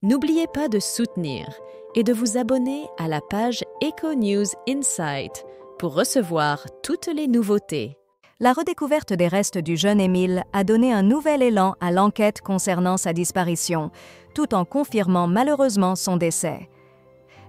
N'oubliez pas de soutenir et de vous abonner à la page Eco-News Insight pour recevoir toutes les nouveautés. La redécouverte des restes du jeune Émile a donné un nouvel élan à l'enquête concernant sa disparition, tout en confirmant malheureusement son décès.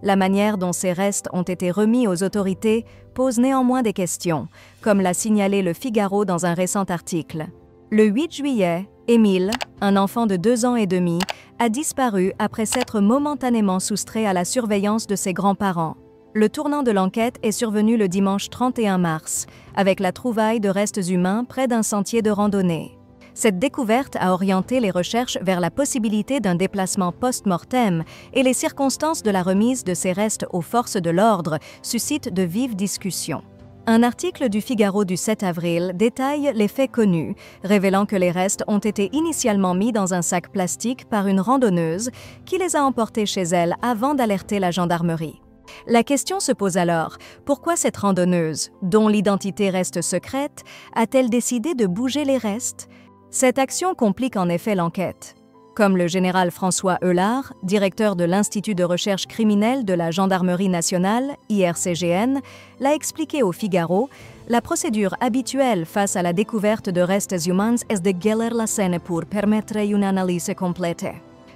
La manière dont ces restes ont été remis aux autorités pose néanmoins des questions, comme l'a signalé Le Figaro dans un récent article. Le 8 juillet, Émile, un enfant de 2 ans et demi, a disparu après s'être momentanément soustrait à la surveillance de ses grands-parents. Le tournant de l'enquête est survenu le dimanche 31 mars, avec la trouvaille de restes humains près d'un sentier de randonnée. Cette découverte a orienté les recherches vers la possibilité d'un déplacement post-mortem et les circonstances de la remise de ces restes aux forces de l'ordre suscitent de vives discussions. Un article du Figaro du 7 avril détaille les faits connus, révélant que les restes ont été initialement mis dans un sac plastique par une randonneuse qui les a emportés chez elle avant d'alerter la gendarmerie. La question se pose alors, pourquoi cette randonneuse, dont l'identité reste secrète, a-t-elle décidé de bouger les restes? Cette action complique en effet l'enquête. Comme le général François Eulard, directeur de l'Institut de recherche criminelle de la Gendarmerie nationale, IRCGN, l'a expliqué au Figaro, la procédure habituelle face à la découverte de restes humains est de geler la scène pour permettre une analyse complète.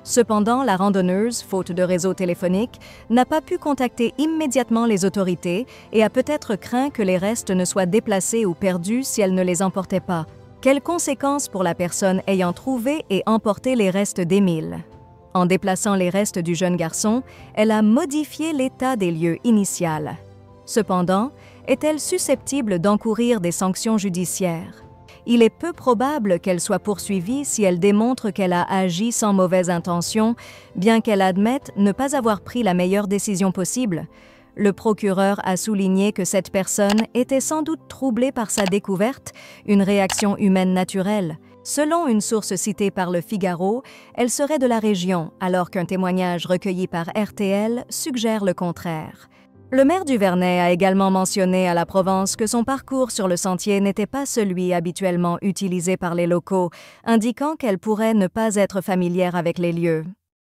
Cependant, la randonneuse, faute de réseau téléphonique, n'a pas pu contacter immédiatement les autorités et a peut-être craint que les restes ne soient déplacés ou perdus si elle ne les emportait pas. Quelles conséquences pour la personne ayant trouvé et emporté les restes d'Émile? En déplaçant les restes du jeune garçon, elle a modifié l'état des lieux initial. Cependant, est-elle susceptible d'encourir des sanctions judiciaires? Il est peu probable qu'elle soit poursuivie si elle démontre qu'elle a agi sans mauvaise intention, bien qu'elle admette ne pas avoir pris la meilleure décision possible. Le procureur a souligné que cette personne était sans doute troublée par sa découverte, une réaction humaine naturelle. Selon une source citée par Le Figaro, elle serait de la région, alors qu'un témoignage recueilli par RTL suggère le contraire. Le maire du Vernet a également mentionné à la Provence que son parcours sur le sentier n'était pas celui habituellement utilisé par les locaux, indiquant qu'elle pourrait ne pas être familière avec les lieux.